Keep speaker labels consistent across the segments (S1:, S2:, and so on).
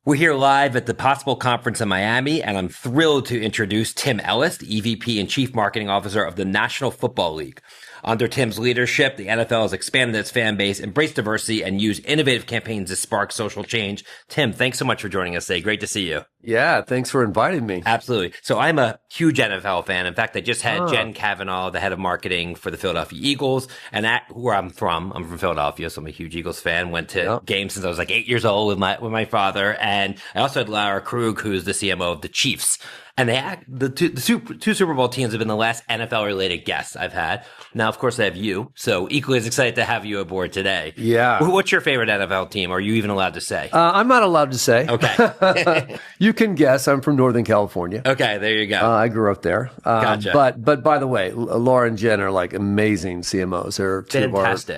S1: We're here live at the Possible Conference in Miami, and I'm thrilled to introduce Tim Ellis, the EVP and Chief Marketing Officer of the National Football League. Under Tim's leadership, the NFL has expanded its fan base, embraced diversity, and used innovative campaigns to spark social change. Tim, thanks so much for joining us today. Great to see you.
S2: Yeah, thanks for inviting me.
S1: Absolutely. So I'm a huge NFL fan. In fact, I just had Jen Kavanaugh, the head of marketing for the Philadelphia Eagles, and where I'm from Philadelphia, so I'm a huge Eagles fan. Went to games since I was like 8 years old with my father, and I also had Lara Krug, who's the CMO of the Chiefs. And the two Super Bowl teams have been the last NFL-related guests I've had. Now, of course, I have you, so equally as excited to have you aboard today.
S2: Yeah.
S1: What's your favorite NFL team? Are you even allowed to say?
S2: I'm not allowed to say.
S1: Okay.
S2: You can guess. I'm from Northern California.
S1: Okay, there you go.
S2: I grew up there.
S1: Gotcha.
S2: But by the way, Laura and Jen are like amazing CMOs. They're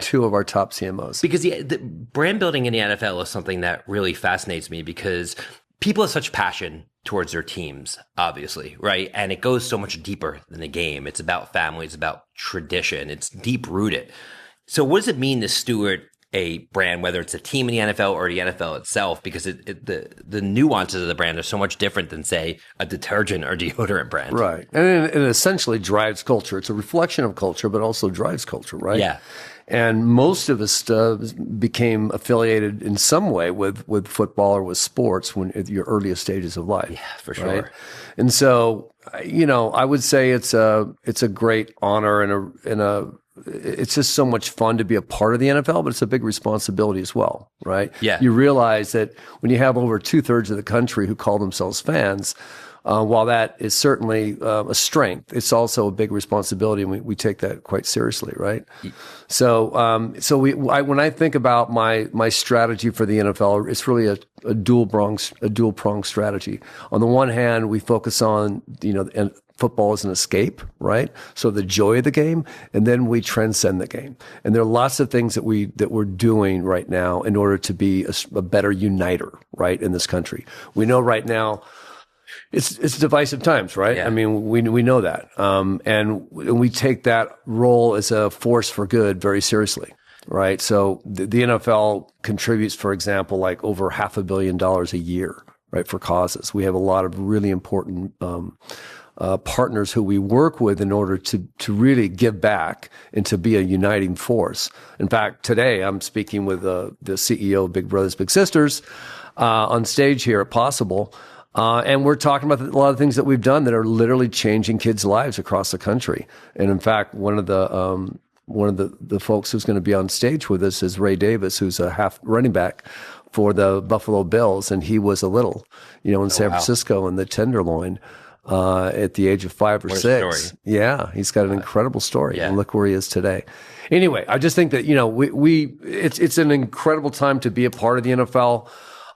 S2: two of our top CMOs.
S1: Because the brand building in the NFL is something that really fascinates me because people have such passion towards their teams, obviously, right? And it goes so much deeper than the game. It's about family. It's about tradition. It's deep rooted. So what does it mean to steward a brand, whether it's a team in the NFL or the NFL itself? Because the nuances of the brand are so much different than, say, a detergent or deodorant brand.
S2: Right. And it essentially drives culture. It's a reflection of culture, but also drives culture, right?
S1: Yeah.
S2: And most of us became affiliated in some way with football or with sports when at your earliest stages of life.
S1: Yeah, for sure.
S2: Right? And so, I would say it's a great honor and it's just so much fun to be a part of the NFL, but it's a big responsibility as well, right?
S1: Yeah.
S2: You realize that when you have over 2/3 of the country who call themselves fans, while that is certainly a strength, it's also a big responsibility, and we take that quite seriously, right? So, when I think about my strategy for the NFL, it's really a dual pronged strategy. On the one hand, we focus on and football is an escape, right? So the joy of the game, and then we transcend the game. And there are lots of things that we're doing right now in order to be a better uniter, right, in this country. We know right now. It's divisive times, right?
S1: Yeah.
S2: I mean, we know that, and we take that role as a force for good very seriously, right? So the NFL contributes, for example, like over $500 million a year, right, for causes. We have a lot of really important partners who we work with in order to really give back and to be a uniting force. In fact, today I'm speaking with the CEO of Big Brothers Big Sisters on stage here at Possible. And we're talking about a lot of things that we've done that are literally changing kids' lives across the country. And in fact, one of the folks who's going to be on stage with us is Ray Davis, who's a half running back for the Buffalo Bills, and he was a little, in San Francisco in the Tenderloin at the age of 5 or 6. Yeah, he's got an incredible story.
S1: Yeah.
S2: And look where he is today. Anyway, I just think that it's an incredible time to be a part of the NFL.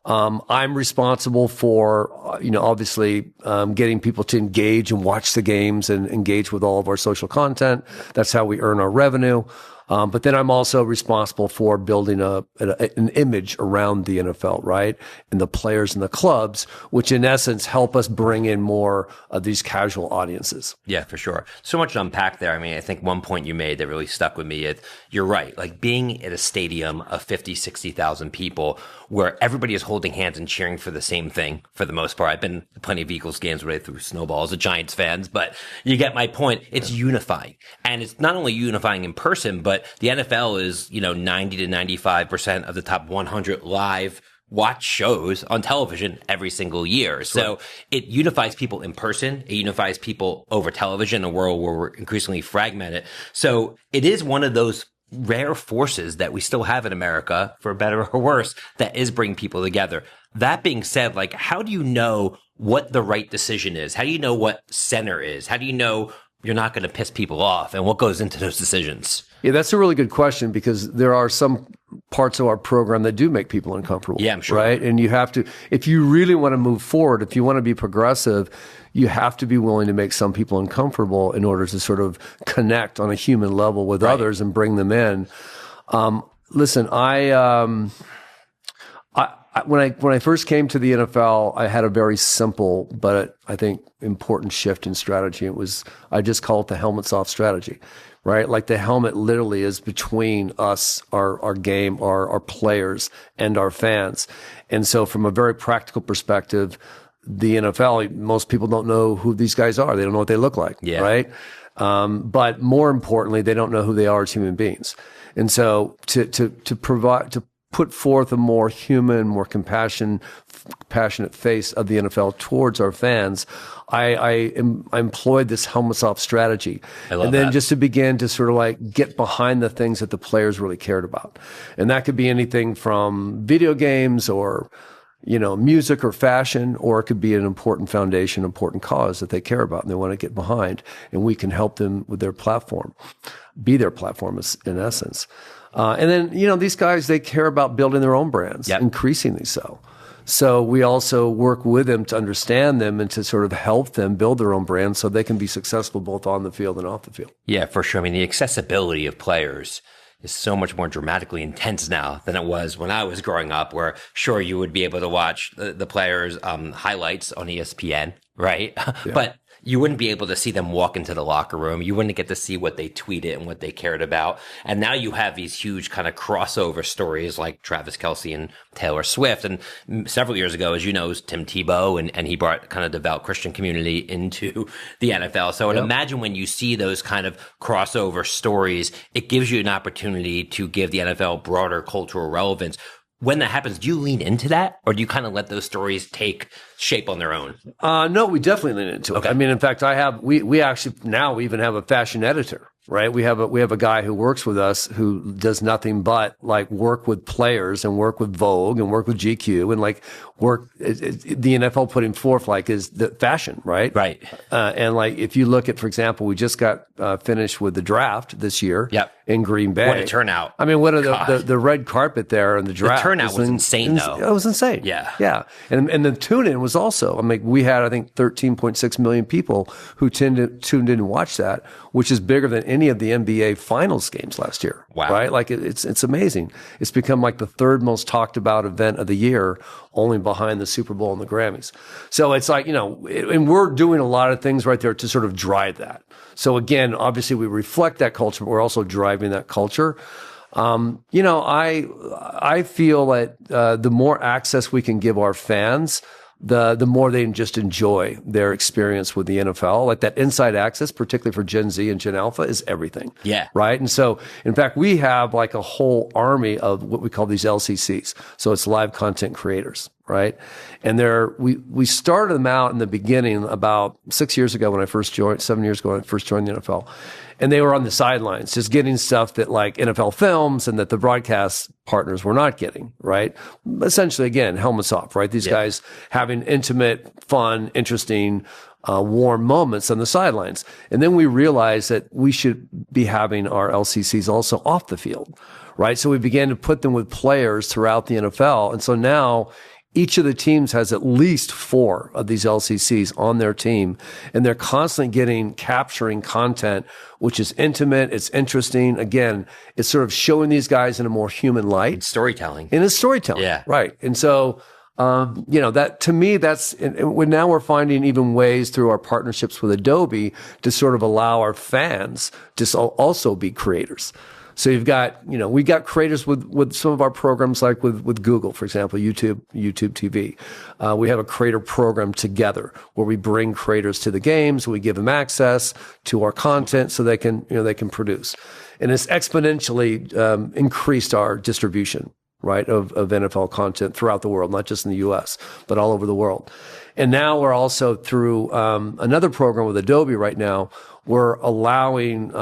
S2: I'm responsible for, obviously, getting people to engage and watch the games and engage with all of our social content. That's how we earn our revenue. But then I'm also responsible for building an image around the NFL, right? And the players and the clubs, which in essence help us bring in more of these casual audiences.
S1: Yeah, for sure. So much to unpack there. I mean, I think one point you made that really stuck with me is you're right. Like being at a stadium of 50, 60,000 people where everybody is holding hands and cheering for the same thing for the most part. I've been to plenty of Eagles games where they threw snowballs at Giants fans, but you get my point. It's unifying. And it's not only unifying in person, but the NFL is, 90 to 95% of the top 100 live watch shows on television every single year. So it unifies people in person. It unifies people over television in a world where we're increasingly fragmented. So it is one of those rare forces that we still have in America, for better or worse, that is bringing people together. That being said, like, how do you know what the right decision is? How do you know what center is? How do you know you're not going to piss people off, and what goes into those decisions?
S2: Yeah, that's a really good question, because there are some parts of our program that do make people uncomfortable.
S1: Yeah, I'm sure.
S2: Right? And you have to, if you really want to move forward, if you want to be progressive, you have to be willing to make some people uncomfortable in order to sort of connect on a human level with others and bring them in. Listen, when I first came to the NFL, I had a very simple but I think important shift in strategy. I just call it the helmets off strategy. right? Like the helmet literally is between us, our game, our players, and our fans. And so from a very practical perspective, the NFL, most people don't know who these guys are. They don't know what they look like, right? But more importantly, they don't know who they are as human beings. And so to put forth a more human, more passionate face of the NFL towards our fans, I employed this helmets off strategy. And then just to begin to sort of like get behind the things that the players really cared about. And that could be anything from video games or, music or fashion, or it could be an important foundation, important cause that they care about and they want to get behind. And we can help them with their platform, be their platform in essence. And then, these guys, they care about building their own brands, increasingly so. So we also work with them to understand them and to sort of help them build their own brand so they can be successful both on the field and off the field. Yeah,
S1: for sure. I mean, the accessibility of players is so much more dramatically intense now than it was when I was growing up, where sure, you would be able to watch the players' highlights on ESPN, right? Yeah. But you wouldn't be able to see them walk into the locker room. You wouldn't get to see what they tweeted and what they cared about. And now you have these huge kind of crossover stories like Travis Kelce and Taylor Swift. And several years ago, as you know, was Tim Tebow, and he brought kind of devout Christian community into the NFL. So I'd imagine when you see those kind of crossover stories, it gives you an opportunity to give the NFL broader cultural relevance. When that happens, do you lean into that, or do you kind of let those stories take shape on their own?
S2: No, we definitely lean into it. I mean, in fact, we actually now even have a fashion editor, right? We have a guy who works with us who does nothing but like work with players and work with Vogue and work with GQ and like work the NFL putting forth like is the fashion, right?
S1: Right.
S2: And like if you look at, for example, we just got finished with the draft this year in Green Bay.
S1: What a turnout.
S2: I mean, what are the red carpet there and the draft?
S1: The turnout was insane though.
S2: It was insane.
S1: Yeah.
S2: Yeah. And the tune-in was also, I mean, we had, I think, 13.6 million people who tuned in and watched that, which is bigger than any of the NBA finals games last year.
S1: Wow.
S2: Right? Like it's amazing. It's become like the third most talked about event of the year, only behind the Super Bowl and the Grammys. So it's like, and we're doing a lot of things right there to sort of drive that. So again, obviously we reflect that culture, but we're also driving that culture. I feel that the more access we can give our fans, the more they just enjoy their experience with the NFL. Like that inside access, particularly for Gen Z and Gen Alpha, is everything.
S1: Yeah.
S2: Right. And so, in fact, we have like a whole army of what we call these LCCs. So it's live content creators. Right. And we started them out in the beginning about 7 years ago when I first joined the NFL. And they were on the sidelines, just getting stuff that like NFL Films and that the broadcast partners were not getting, right? Essentially, again, helmets off, right? These guys having intimate, fun, interesting, warm moments on the sidelines. And then we realized that we should be having our LCCs also off the field, right? So we began to put them with players throughout the NFL. And so now each of the teams has at least 4 of these LCCs on their team, and they're constantly capturing content, which is intimate, it's interesting. Again, it's sort of showing these guys in a more human light.
S1: It's storytelling.
S2: And it's storytelling.
S1: Yeah.
S2: Right. And so, that to me, now we're finding even ways through our partnerships with Adobe to sort of allow our fans to also be creators. So you've got, we got creators with some of our programs, like with Google, for example, YouTube TV. We have a creator program together where we bring creators to the games. We give them access to our content so they can produce. And it's exponentially increased our distribution, right, of NFL content throughout the world, not just in the US, but all over the world. And now we're also through another program with Adobe right now, we're allowing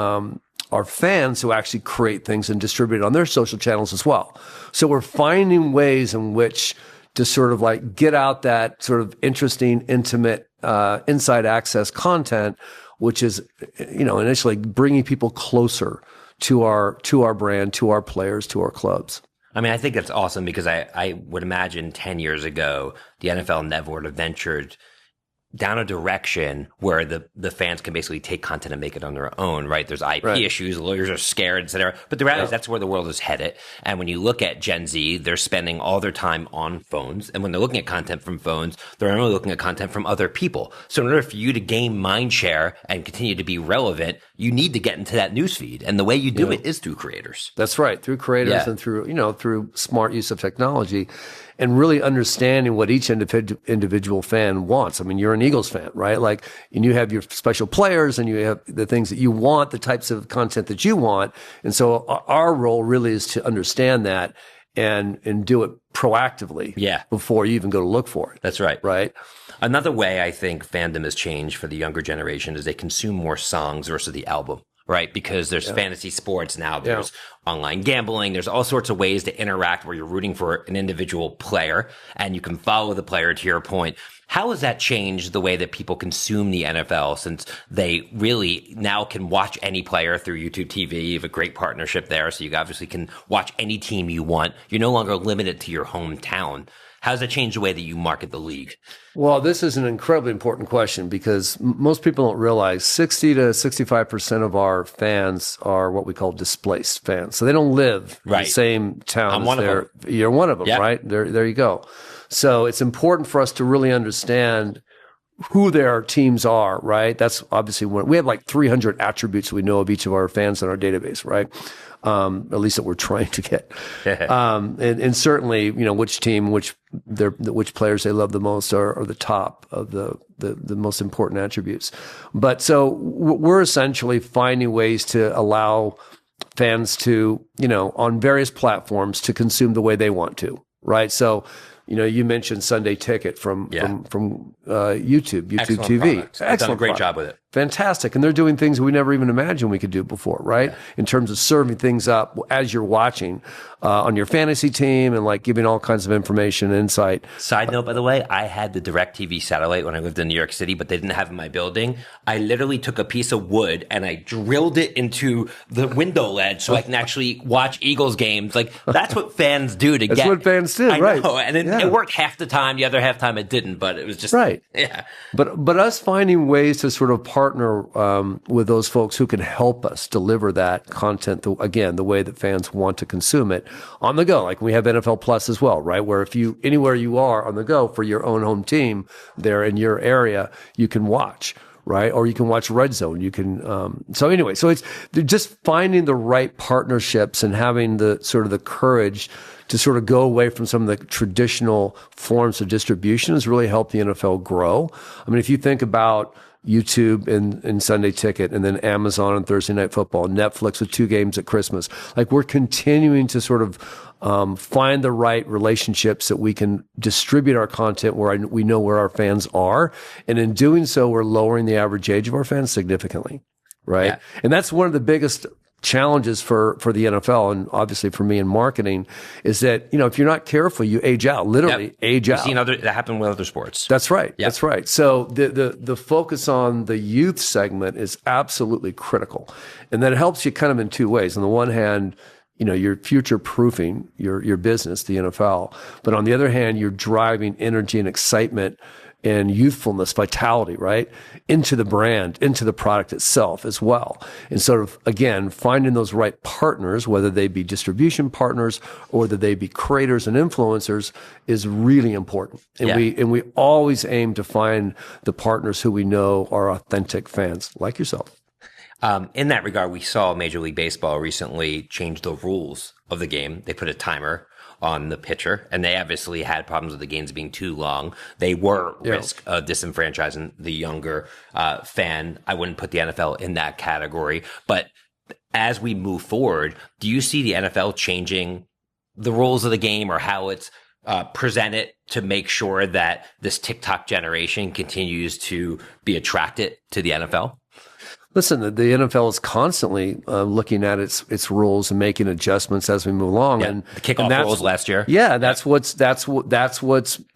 S2: our fans who actually create things and distribute it on their social channels as well. So we're finding ways in which to sort of like get out that sort of interesting, intimate, inside access content, which is, initially bringing people closer to our brand, to our players, to our clubs.
S1: I mean, I think that's awesome because I would imagine 10 years ago, the NFL never would have ventured down a direction where the fans can basically take content and make it on their own, right? There's IP issues, lawyers are scared, et cetera. But the reality is that's where the world is headed. And when you look at Gen Z, they're spending all their time on phones. And when they're looking at content from phones, they're only looking at content from other people. So in order for you to gain mind share and continue to be relevant, you need to get into that newsfeed. And the way you do it is through creators.
S2: That's right. Through creators and through, through smart use of technology. And really understanding what each individual fan wants. I mean, you're an Eagles fan, right? Like, and you have your special players and you have the things that you want, the types of content that you want. And so our role really is to understand that and do it proactively before you even go to look for it.
S1: That's right.
S2: Right.
S1: Another way I think fandom has changed for the younger generation is they consume more songs versus the album. Right? Because there's fantasy sports now, there's online gambling, there's all sorts of ways to interact where you're rooting for an individual player and you can follow the player, to your point. How has that changed the way that people consume the NFL, since they really now can watch any player through YouTube TV? You have a great partnership there, so you obviously can watch any team you want. You're no longer limited to your hometown. How does that change the way that you market the league?
S2: Well, this is an incredibly important question because most people don't realize 60 to 65% of our fans are what we call displaced fans. So they don't live in the same town.
S1: I'm one of them.
S2: You're one of them, right? There you go. So it's important for us to really understand who their teams are, right? That's obviously we have like 300 attributes we know of each of our fans in our database, right? At least that we're trying to get. And certainly, which team, which players they love the most are the top of the most important attributes. But so we're essentially finding ways to allow fans to, on various platforms to consume the way they want to, right? So, you mentioned Sunday Ticket from YouTube
S1: Excellent
S2: TV.
S1: Product. I've done a great job with it.
S2: Fantastic. And they're doing things we never even imagined we could do before, right? In terms of serving things up as you're watching on your fantasy team and like giving all kinds of information and insight.
S1: Side note, by the way, I had the DirecTV satellite when I lived in New York City, but they didn't have it in my building. I literally took a piece of wood and I drilled it into the window ledge so I can actually watch Eagles games. Like, that's what fans do to
S2: That's what fans do, right?
S1: Know. And it worked half the time. The other half time it didn't, but it was just...
S2: Right.
S1: Yeah.
S2: But us finding ways to sort of partner with those folks who can help us deliver that content, again, the way that fans want to consume it on the go. Like we have NFL Plus as well, right? Where if anywhere you are on the go for your own home team there in your area, you can watch. Right. Or you can watch Red Zone. You can, so it's just finding the right partnerships and having the sort of the courage to sort of go away from some of the traditional forms of distribution has really helped the NFL grow. I mean, if you think about YouTube and Sunday Ticket, and then Amazon on Thursday Night Football, Netflix with 2 games at Christmas. Like we're continuing to sort of find the right relationships that we can distribute our content where we know where our fans are. And in doing so, we're lowering the average age of our fans significantly, right? Yeah. And that's one of the biggest challenges for the NFL and obviously for me in marketing is that, if you're not careful, you age out, literally age out.
S1: You've seen that happen with other sports.
S2: That's right. Yep. That's right. So the focus on the youth segment is absolutely critical. And that helps you kind of in 2 ways. On the one hand, you're future proofing your business, the NFL. But on the other hand, you're driving energy and excitement and youthfulness, vitality, right, into the brand, into the product itself as well. And sort of, again, finding those right partners, whether they be distribution partners or whether they be creators and influencers, is really important. And we always aim to find the partners who we know are authentic fans, like yourself.
S1: In that regard, we saw Major League Baseball recently change the rules of the game. They put a timer on the pitcher, and they obviously had problems with the games being too long. They were at risk of disenfranchising the younger fan. I wouldn't put the NFL in that category. But as we move forward, do you see the NFL changing the rules of the game or how it's presented to make sure that this TikTok generation continues to be attracted to the NFL?
S2: Listen, the NFL is constantly looking at its rules and making adjustments as we move along.
S1: Yeah,
S2: and
S1: the kickoff rules last year.
S2: Yeah, that's what's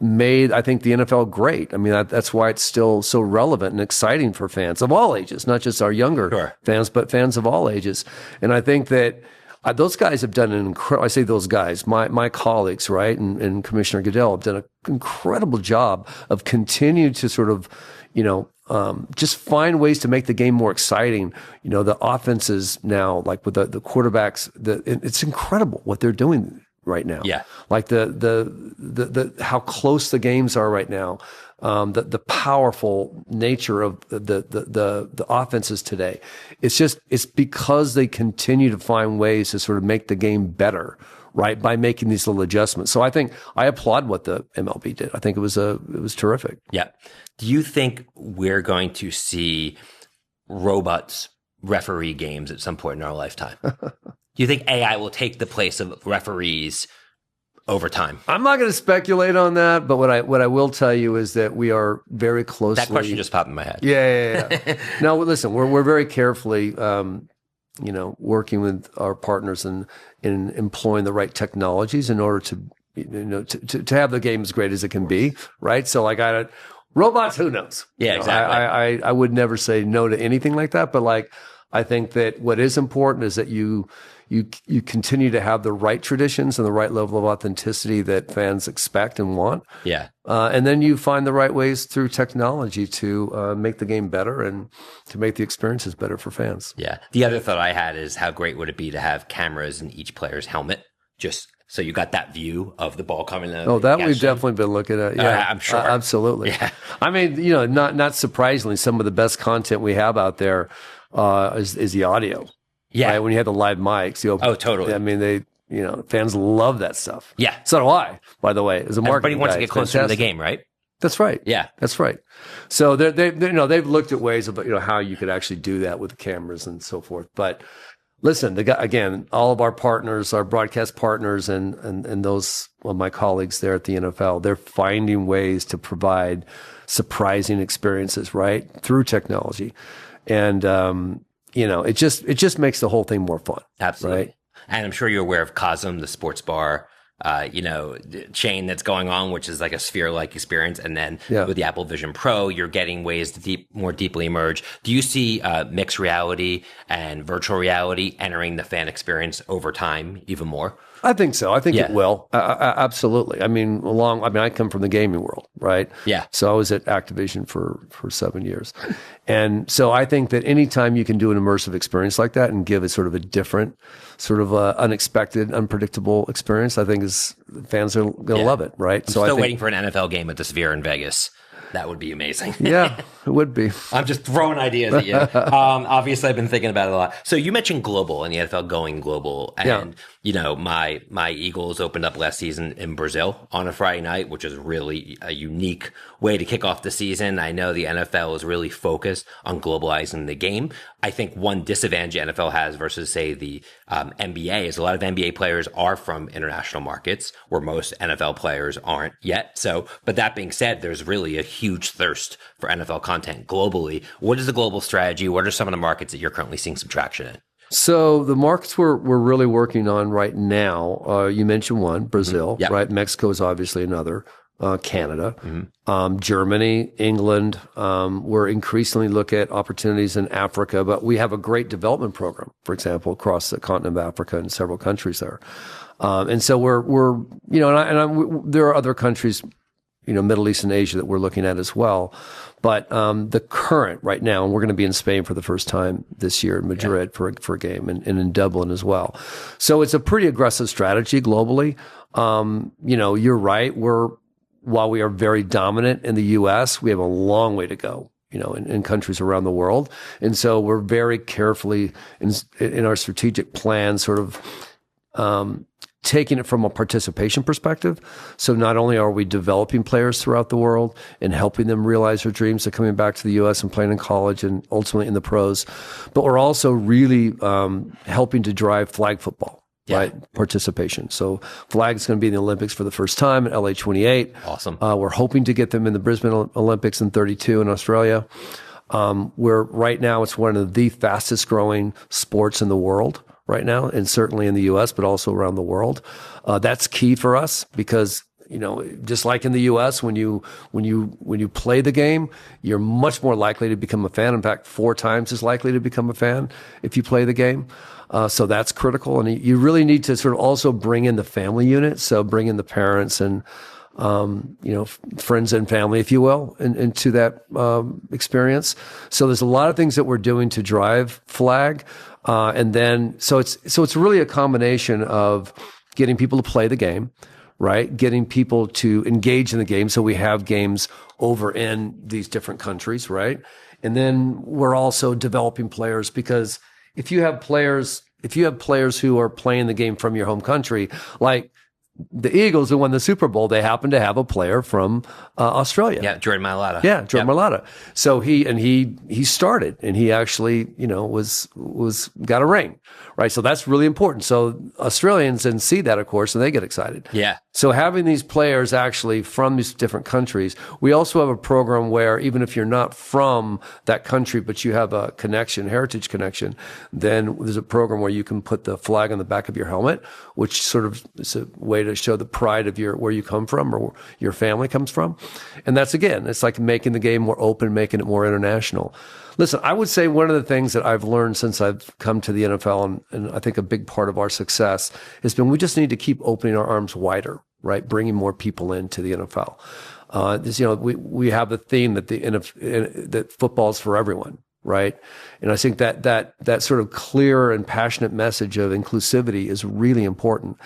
S2: made, I think, the NFL great. I mean, that's why it's still so relevant and exciting for fans of all ages, not just our younger fans, but fans of all ages. And I think that those guys have done an incredible, I say those guys, my colleagues, right? And Commissioner Goodell have done an incredible job of continuing to sort of, just find ways to make the game more exciting. The offenses now, like with the quarterbacks, it's incredible what they're doing right now.
S1: Yeah.
S2: Like the how close the games are right now. The powerful nature of the offenses today. It's because they continue to find ways to sort of make the game better, right? By making these little adjustments. So I think I applaud what the MLB did. I think it was terrific.
S1: Yeah. Do you think we're going to see robots referee games at some point in our lifetime? Do you think AI will take the place of referees over time?
S2: I'm not going to speculate on that, but what I will tell you is that we are very closely.
S1: That question just popped in my head.
S2: Yeah. No, listen, we're very carefully, working with our partners in employing the right technologies in order to have the game as great as it can be, right? So like robots, who knows?
S1: Yeah, exactly.
S2: I would never say no to anything like that, but like I think that what is important is that you continue to have the right traditions and the right level of authenticity that fans expect and want.
S1: Yeah.
S2: And then you find the right ways through technology to make the game better and to make the experiences better for fans.
S1: Yeah. The other thought I had is how great would it be to have cameras in each player's helmet, just so you got that view of the ball coming out.
S2: Oh, that we've definitely been looking at. Yeah,
S1: I'm sure.
S2: Absolutely.
S1: Yeah.
S2: I mean, not surprisingly, some of the best content we have out there is the audio.
S1: Yeah.
S2: Right? When you have the live mics.
S1: Oh, totally.
S2: I mean, fans love that stuff.
S1: Yeah.
S2: So do I, by the way, as a marketing
S1: Everybody wants
S2: guy,
S1: to get closer to the game, right?
S2: That's right.
S1: Yeah.
S2: That's right. So they've looked at ways of, how you could actually do that with the cameras and so forth. But listen, again, all of our partners, our broadcast partners and those of my colleagues there at the NFL, they're finding ways to provide surprising experiences, right? Through technology. And, it just makes the whole thing more fun.
S1: Absolutely.
S2: Right?
S1: And I'm sure you're aware of Cosm, the sports bar, chain that's going on, which is like a sphere-like experience. And then with the Apple Vision Pro, you're getting ways to more deeply immerse. Do you see mixed reality and virtual reality entering the fan experience over time even more?
S2: I think so. I think it will. Absolutely. I mean, I come from the gaming world, right?
S1: Yeah.
S2: So I was at Activision for 7 years. And so I think that anytime you can do an immersive experience like that and give it sort of a different, sort of unexpected, unpredictable experience, I think fans are going to love it, right?
S1: I'm still waiting for an NFL game at the Sphere in Vegas. That would be amazing.
S2: Yeah, it would be.
S1: I'm just throwing ideas at you. Obviously, I've been thinking about it a lot. So you mentioned global and the NFL going global. And, my Eagles opened up last season in Brazil on a Friday night, which is really a unique way to kick off the season. I know the NFL is really focused on globalizing the game. I think one disadvantage NFL has versus, say, the NBA is a lot of NBA players are from international markets where most NFL players aren't yet. So, but that being said, there's really a huge thirst for NFL content globally. What is the global strategy? What are some of the markets that you're currently seeing some traction in?
S2: So the markets we're really working on right now, you mentioned one, Brazil, right? Mexico is obviously another. Canada, Germany, England. We're increasingly look at opportunities in Africa, but we have a great development program, for example, across the continent of Africa and several countries there. And so we're there are other countries, Middle East and Asia that we're looking at as well. But the current right now, and we're going to be in Spain for the first time this year in Madrid for a game and in Dublin as well. So it's a pretty aggressive strategy globally. You're right. While we are very dominant in the U.S., we have a long way to go, in countries around the world. And so we're very carefully in our strategic plan, sort of taking it from a participation perspective. So not only are we developing players throughout the world and helping them realize their dreams of coming back to the U.S. and playing in college and ultimately in the pros, but we're also really helping to drive flag football. Right, participation. So flag is going to be in the Olympics for the first time at LA 28.
S1: Awesome.
S2: We're hoping to get them in the Brisbane Olympics in 32 in Australia. Right now it's one of the fastest growing sports in the world right now, and certainly in the U.S., but also around the world. That's key for us because just like in the U.S., when you play the game, you're much more likely to become a fan. In fact, 4 times as likely to become a fan if you play the game. So that's critical. And you really need to sort of also bring in the family unit. So bring in the parents and, friends and family, if you will, into that experience. So there's a lot of things that we're doing to drive flag. And then, so it's really a combination of getting people to play the game, right? Getting people to engage in the game. So we have games over in these different countries, right? And then we're also developing players, because if you have players who are playing the game from your home country, like the Eagles who won the Super Bowl, they happen to have a player from Australia.
S1: Yeah, Jordan Mailata.
S2: Yeah, Jordan Mailata. So he started, and he actually, got a ring, right? So that's really important. So Australians then see that, of course, and they get excited.
S1: Yeah.
S2: So having these players actually from these different countries, we also have a program where even if you're not from that country, but you have a connection, heritage connection, then there's a program where you can put the flag on the back of your helmet, which sort of is a way to show the pride of where you come from or where your family comes from. And that's, again, it's like making the game more open, making it more international. Listen, I would say one of the things that I've learned since I've come to the NFL, and I think a big part of our success has been we just need to keep opening our arms wider, right? Bringing more people into the NFL. We have the theme that that football is for everyone, right? And I think that sort of clear and passionate message of inclusivity is really important.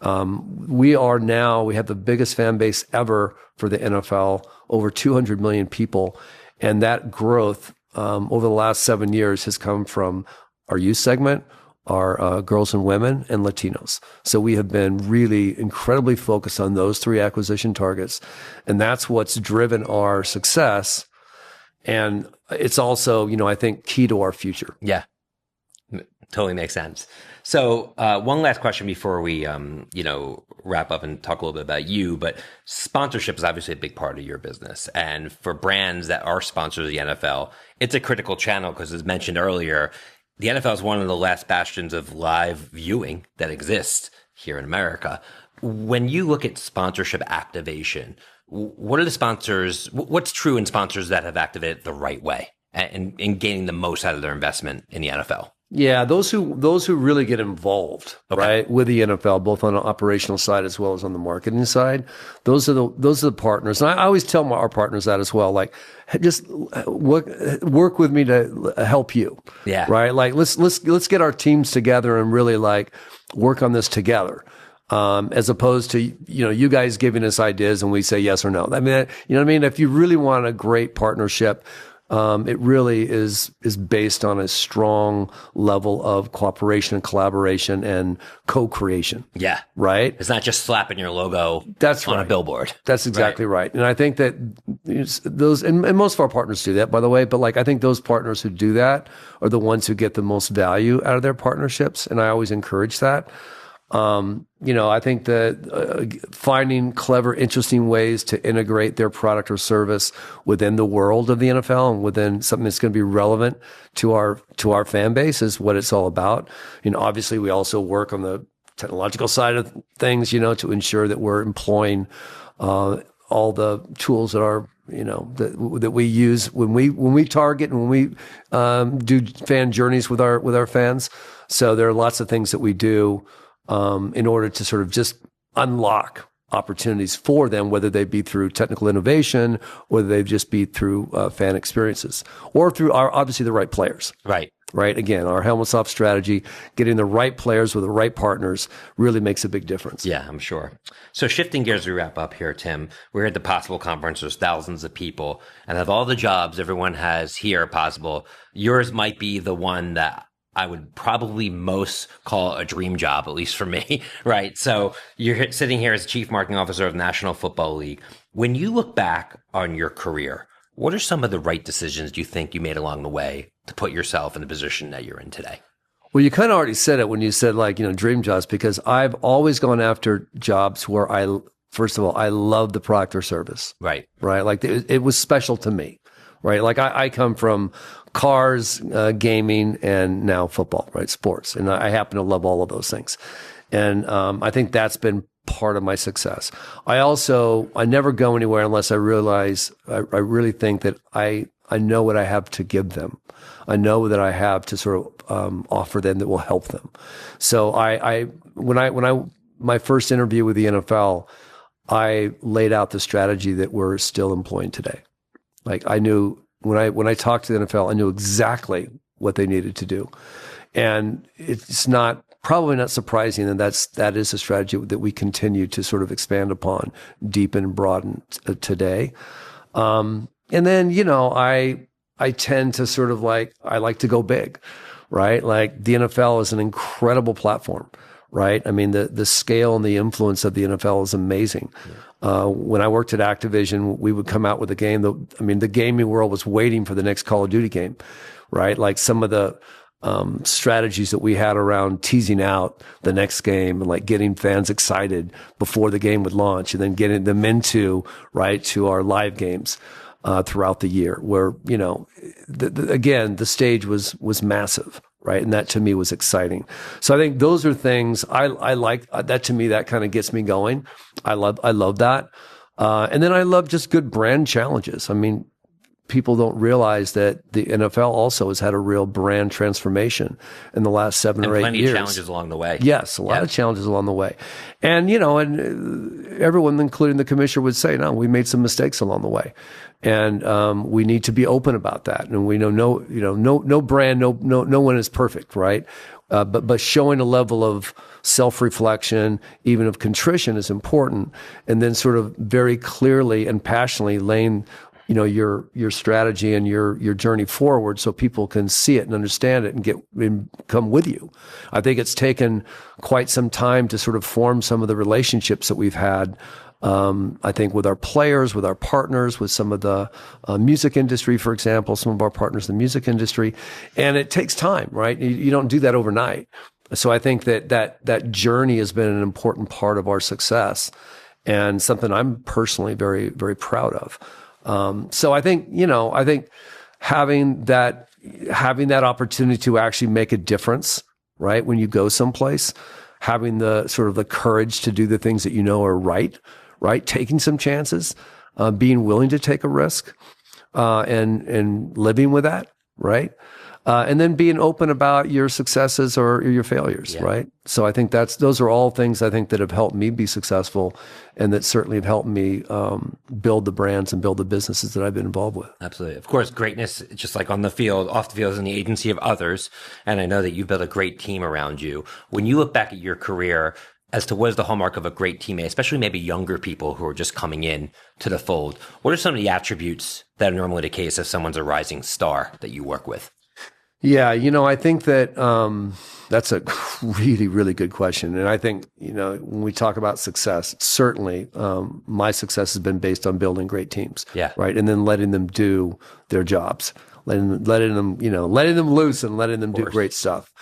S2: We have the biggest fan base ever for the NFL, over 200 million people. And that growth over the last 7 years has come from our youth segment, our girls and women, and Latinos. So we have been really incredibly focused on those 3 acquisition targets. And that's what's driven our success. And it's also, I think, key to our future.
S1: Yeah, totally makes sense. So one last question before we, wrap up and talk a little bit about you. But sponsorship is obviously a big part of your business. And for brands that are sponsors of the NFL, it's a critical channel because, as mentioned earlier, the NFL is one of the last bastions of live viewing that exists here in America. When you look at sponsorship activation, what are the sponsors? What's true in sponsors that have activated the right way and gaining the most out of their investment in the NFL?
S2: Yeah, those who really get involved, right, with the NFL, both on the operational side as well as on the marketing side, those are the partners. And I always tell our partners that as well. Like, just work with me to help you.
S1: Yeah.
S2: Right. Like, let's get our teams together and really like work on this together. As opposed to, you guys giving us ideas and we say yes or no. I mean, if you really want a great partnership, it really is based on a strong level of cooperation and collaboration and co-creation.
S1: Yeah.
S2: Right?
S1: It's not just slapping your logo on a billboard.
S2: That's exactly right. And I think that those, and most of our partners do that, by the way, but like, I think those partners who do that are the ones who get the most value out of their partnerships. And I always encourage that. I think that finding clever, interesting ways to integrate their product or service within the world of the NFL and within something that's going to be relevant to our fan base is what it's all about. Obviously, we also work on the technological side of things, to ensure that we're employing all the tools that are that we use when we target and when we do fan journeys with our fans. So there are lots of things that we do in order to sort of just unlock opportunities for them, whether they be through technical innovation, whether they just be through fan experiences, or through obviously the right players.
S1: Right.
S2: Right. Again, our helmets off strategy, getting the right players with the right partners really makes a big difference.
S1: Yeah, I'm sure. So shifting gears as we wrap up here, Tim, we're at the Possible Conference. There's thousands of people, and of all the jobs everyone has here possible, yours might be the one that I would probably most call a dream job, at least for me, right? So you're sitting here as Chief Marketing Officer of the National Football League. When you look back on your career, what are some of the right decisions you think you made along the way to put yourself in the position that you're in today?
S2: Well, you kind of already said it when you said dream jobs, because I've always gone after jobs where first of all, I love the product or service.
S1: Right.
S2: Right. Like it was special to me. Right. Like I come from cars, gaming, and now football, right? Sports. And I happen to love all of those things. And I think that's been part of my success. I never go anywhere unless I realize, I really think that I know what I have to give them. I know that I have to sort of offer them that will help them. So my first interview with the NFL, I laid out the strategy that we're still employing today. Like I knew when I talked to the NFL, I knew exactly what they needed to do. And it's probably not surprising that is a strategy that we continue to sort of expand upon, deepen and broaden today. And then, I tend to sort of I like to go big, right? Like the NFL is an incredible platform, right? I mean, the scale and the influence of the NFL is amazing. When I worked at Activision, we would come out with a game the gaming world was waiting for the next Call of Duty game, right? Like some of the strategies that we had around teasing out the next game and like getting fans excited before the game would launch and then getting them into, right, to our live games throughout the year where, again, the stage was massive, right? And that to me was exciting. So I think those are things I like. That to me, that kind of gets me going. I love that. And then I love just good brand challenges. I mean, people don't realize that the NFL also has had a real brand transformation in the last 7 or 8 years.
S1: Plenty of challenges along the way.
S2: Yes, a lot of challenges along the way. And, and everyone, including the commissioner, would say, no, we made some mistakes along the way. And we need to be open about that. And we know no brand, no one is perfect, right? But showing a level of self-reflection, even of contrition, is important. And then sort of very clearly and passionately laying your strategy and your journey forward so people can see it and understand it and come with you. I think it's taken quite some time to sort of form some of the relationships that we've had. I think with our players, with our partners, with some of the music industry, for example, some of our partners in the music industry. And it takes time, right? You don't do that overnight. So I think that journey has been an important part of our success and something I'm personally very, very proud of. So I think having that opportunity to actually make a difference, right? When you go someplace, having the sort of the courage to do the things that are right? Taking some chances, being willing to take a risk, and living with that, right? And then being open about your successes or your failures, right? So I think those are all things I think that have helped me be successful and that certainly have helped me build the brands and build the businesses that I've been involved with.
S1: Absolutely. Of course, greatness, just like on the field, off the field, is in the agency of others. And I know that you've built a great team around you. When you look back at your career as to what is the hallmark of a great teammate, especially maybe younger people who are just coming in to the fold, what are some of the attributes that are normally the case if someone's a rising star that you work with?
S2: Yeah, I think that that's a really, really good question. And I think, when we talk about success, certainly my success has been based on building great teams, right? And then letting them do their jobs, letting them loose and letting them do great stuff.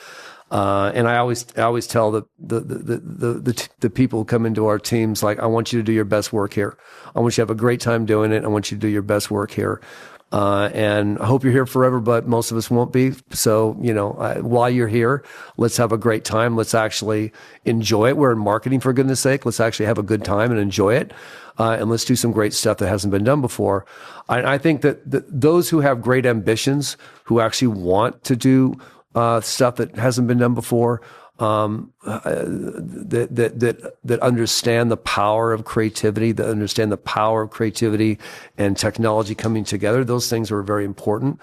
S2: And I always tell the people who come into our teams, like, I want you to do your best work here. I want you to have a great time doing it. I want you to do your best work here. And I hope you're here forever, but most of us won't be. So, while you're here, let's have a great time. Let's actually enjoy it. We're in marketing, for goodness sake. Let's actually have a good time and enjoy it. And let's do some great stuff that hasn't been done before. I think that those who have great ambitions, who actually want to do stuff that hasn't been done before, that understand the power of creativity, that understand the power of creativity and technology coming together. Those things are very important.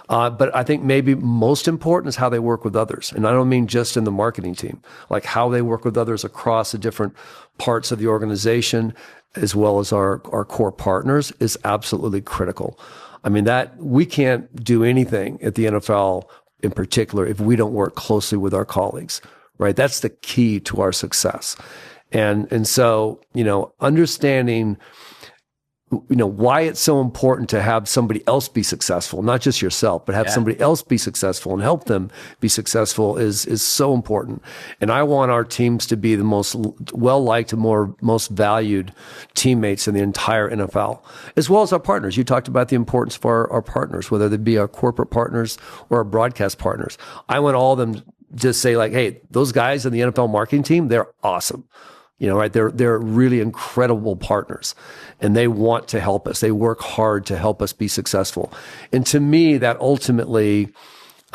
S2: But I think maybe most important is how they work with others. And I don't mean just in the marketing team, like how they work with others across the different parts of the organization, as well as our core partners, is absolutely critical. I mean, that we can't do anything at the NFL in particular if we don't work closely with our colleagues, right? That's the key to our success. And so, understanding, why it's so important to have somebody else be successful, not just yourself, but have somebody else be successful and help them be successful is so important. And I want our teams to be the most well-liked and most valued teammates in the entire NFL, as well as our partners. You talked about the importance of our partners, whether they be our corporate partners or our broadcast partners. I want all of them just say, like, hey, those guys in the NFL marketing team, they're awesome. Right? They're really incredible partners, and they want to help us. They work hard to help us be successful. And to me, that ultimately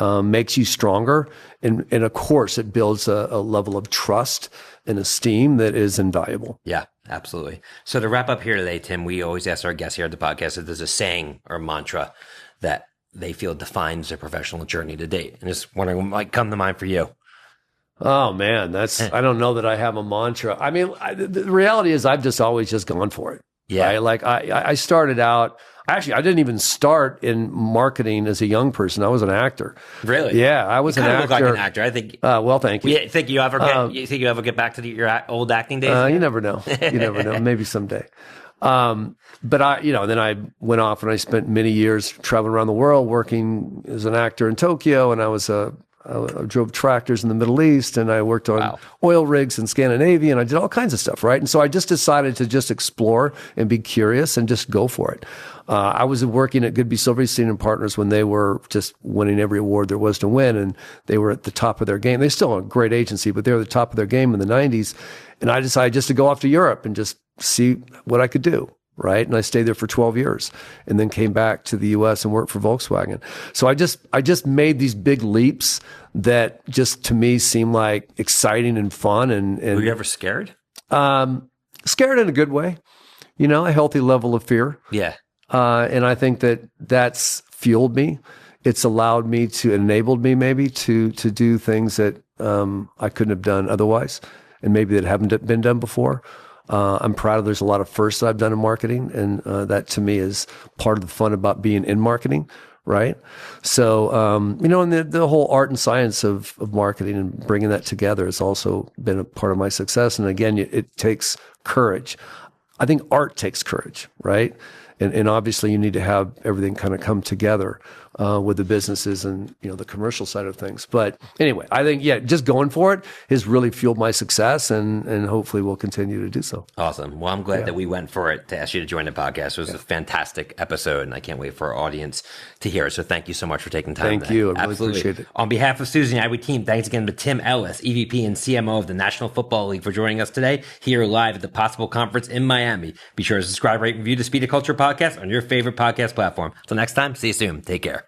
S2: makes you stronger. And of course, it builds a level of trust and esteem that is invaluable.
S1: Yeah, absolutely. So to wrap up here today, Tim, we always ask our guests here at the podcast if there's a saying or mantra that they feel defines their professional journey to date. And just wondering what might come to mind for you.
S2: Oh man, I don't know that I have a mantra. I mean, the reality is I've just always just gone for it.
S1: Yeah.
S2: Right? Like I started out, actually, I didn't even start in marketing as a young person. I was an actor.
S1: Really?
S2: Yeah, I was
S1: you
S2: an actor.
S1: Look like an actor. I think.
S2: Well, thank you.
S1: You think you ever get back to your old acting days?
S2: You never know. You never know. Maybe someday. But then I went off and I spent many years traveling around the world working as an actor in Tokyo, and I drove tractors in the Middle East, and I worked on oil rigs in Scandinavia, and I did all kinds of stuff, right? And so I just decided to just explore and be curious and just go for it. I was working at Goodby Silverstein and Partners when they were just winning every award there was to win, and they were at the top of their game. They're still a great agency, but they were at the top of their game in the 90s. And I decided just to go off to Europe and just see what I could do. Right. And I stayed there for 12 years and then came back to the US and worked for Volkswagen. So I just made these big leaps that just to me seemed like exciting and fun. And
S1: were you ever scared?
S2: Scared in a good way, a healthy level of fear.
S1: Yeah.
S2: And I think that's fueled me. It's allowed me enabled me maybe to do things that I couldn't have done otherwise, and maybe that haven't been done before. I'm proud of there's a lot of firsts that I've done in marketing, and that to me is part of the fun about being in marketing, right? So, and the whole art and science of marketing and bringing that together has also been a part of my success. And again, it takes courage. I think art takes courage, right? And obviously you need to have everything kind of come together with the businesses and, the commercial side of things. But anyway, I think, just going for it has really fueled my success and hopefully will continue to do so.
S1: Awesome. Well, I'm glad that we went for it to ask you to join the podcast. It was a fantastic episode, and I can't wait for our audience to hear it. So thank you so much for taking time.
S2: Thank you. I really appreciate it.
S1: On behalf of Susan and I, team, thanks again to Tim Ellis, EVP and CMO of the National Football League, for joining us today here live at the Possible Conference in Miami. Be sure to subscribe, rate, and review the Speed of Culture podcast on your favorite podcast platform. Until next time, see you soon. Take care.